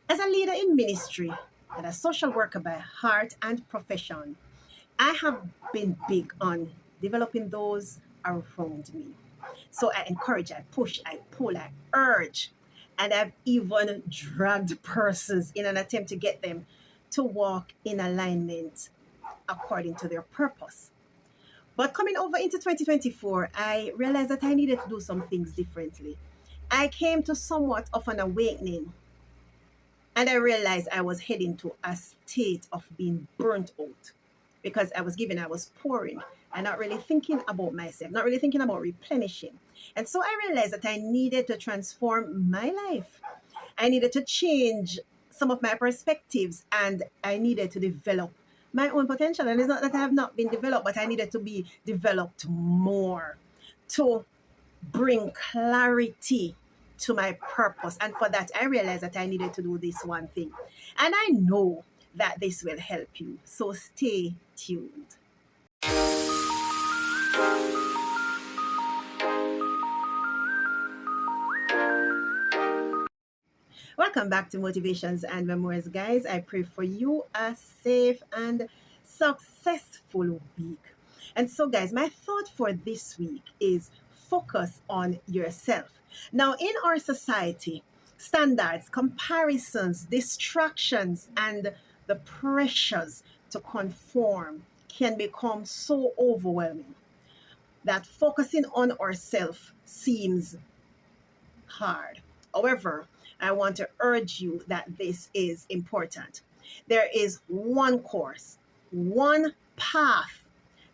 As a leader in ministry and a social worker by heart and profession, I have been big on developing those around me. So I encourage, I push, I pull, I urge, and I've even dragged persons in an attempt to get them to walk in alignment according to their purpose. But coming over into 2024, I realized that I needed to do some things differently. I came to somewhat of an awakening, and I realized I was heading to a state of being burnt out because I was pouring and not really thinking about myself, not really thinking about replenishing. And so I realized that I needed to transform my life. I needed to change some of my perspectives and I needed to develop my own potential. And it's not that I have not been developed, but I needed to be developed more to bring clarity to my purpose. And for that, I realized that I needed to do this one thing. And I know that this will help you. So stay tuned. Welcome back to Motivations and Memoirs, guys. I pray for you a safe and successful week. And so, guys, my thought for this week is focus on yourself. Now, in our society, standards, comparisons, distractions, and the pressures to conform can become so overwhelming that focusing on ourselves seems hard. However, I want to urge you that this is important. There is one course, one path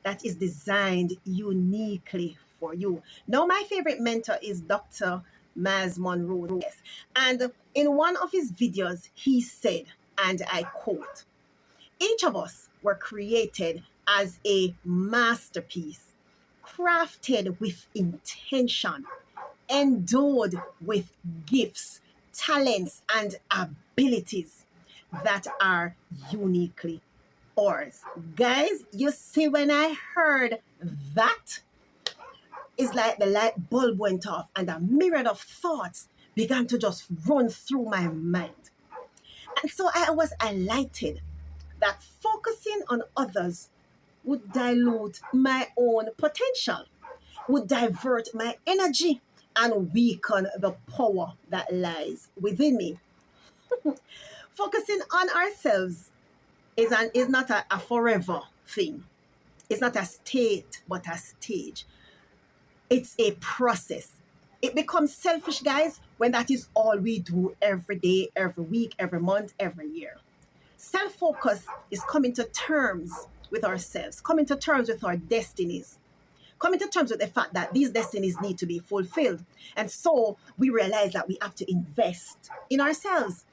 that is designed uniquely for you. Now, my favorite mentor is Dr. Miles Monroe. Yes. And in one of his videos, he said, and I quote, each of us were created as a masterpiece, crafted with intention, endowed with gifts, talents, and abilities that are uniquely ours. Guys, you see, when I heard that, it's like the light bulb went off and a myriad of thoughts began to just run through my mind. And so I was enlightened that focusing on others would dilute my own potential, would divert my energy, and weaken the power that lies within me. Focusing on ourselves is not a forever thing. It's not a state, but a stage. It's a process. It becomes selfish, guys, when that is all we do every day, every week, every month, every year. Self focus is coming to terms with ourselves, coming to terms with our destinies, coming to terms with the fact that these destinies need to be fulfilled. And so we realize that we have to invest in ourselves.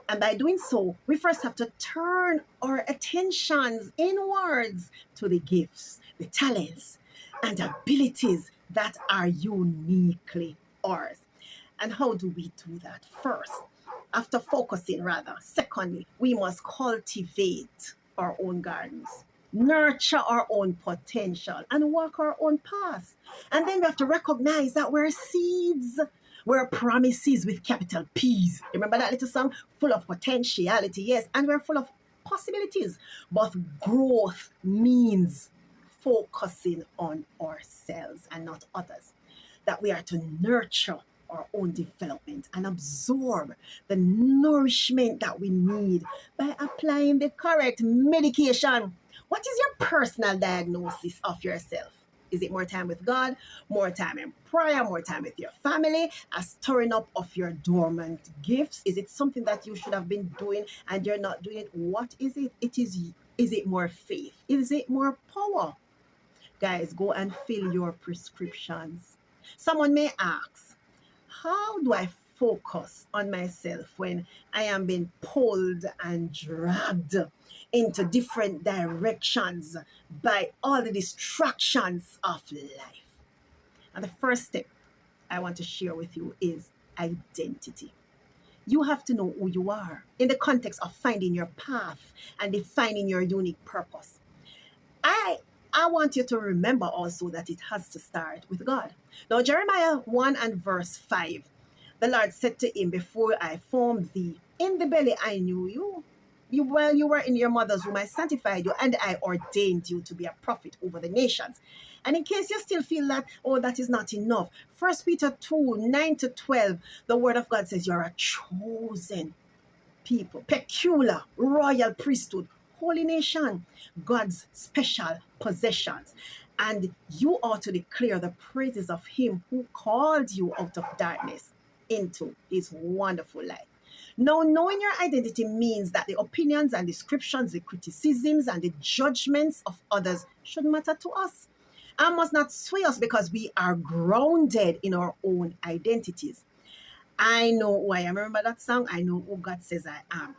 And by doing so, we first have to turn our attentions inwards to the gifts, the talents, and abilities that are uniquely ours. And how do we do that? First, after focusing, rather. Secondly, we must cultivate our own gardens, nurture our own potential, and walk our own path. And then we have to recognize that we're seeds. We're promises with capital P's. Remember that little song? Full of potentiality, yes, and we're full of possibilities. But growth means focusing on ourselves and not others. That we are to nurture our own development and absorb the nourishment that we need by applying the correct medication. What is your personal diagnosis of yourself? Is it more time with God, more time in prayer, more time with your family, a stirring up of your dormant gifts? Is it something that you should have been doing and you're not doing it? What is it? Is it more faith? Is it more power? Guys, go and fill your prescriptions. Someone may ask, how do I focus on myself when I am being pulled and dragged into different directions by all the distractions of life? And the first step I want to share with you is identity. You have to know who you are in the context of finding your path and defining your unique purpose. I I want you to remember also that it has to start with God. Now, Jeremiah 1 and verse 5, The Lord said to him, before I formed thee in the belly, I knew you. While you were in your mother's womb, I sanctified you and I ordained you to be a prophet over the nations. And in case you still feel that, oh, that is not enough, 1 Peter 2 9 to 12, the word of God says you're a chosen people, peculiar, royal priesthood, holy nation, God's special possessions. And you ought to declare the praises of him who called you out of darkness into his wonderful light. Now, knowing your identity means that the opinions and descriptions, the criticisms and the judgments of others should matter to us and must not sway us because we are grounded in our own identities. I know who I am. Remember that song? I know who God says I am.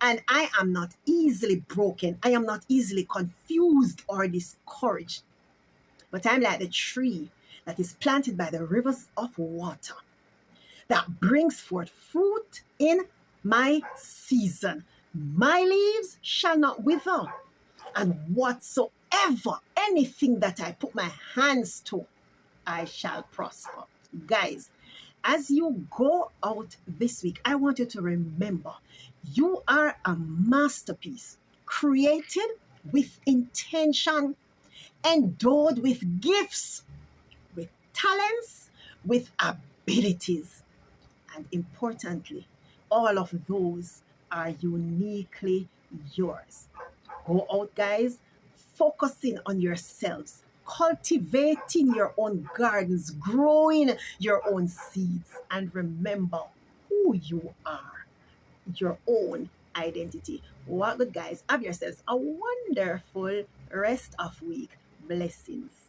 And I am not easily broken. I am not easily confused or discouraged. But I'm like the tree that is planted by the rivers of water that brings forth fruit in my season. My leaves shall not wither. And whatsoever, anything that I put my hands to, I shall prosper. Guys, as you go out this week, I want you to remember you are a masterpiece created with intention, endowed with gifts, with talents, with abilities. And importantly, all of those are uniquely yours. Go out, guys, focusing on yourselves, cultivating your own gardens, growing your own seeds, and remember who you are, your own identity. Well, good, guys, have yourselves a wonderful rest of week. Blessings.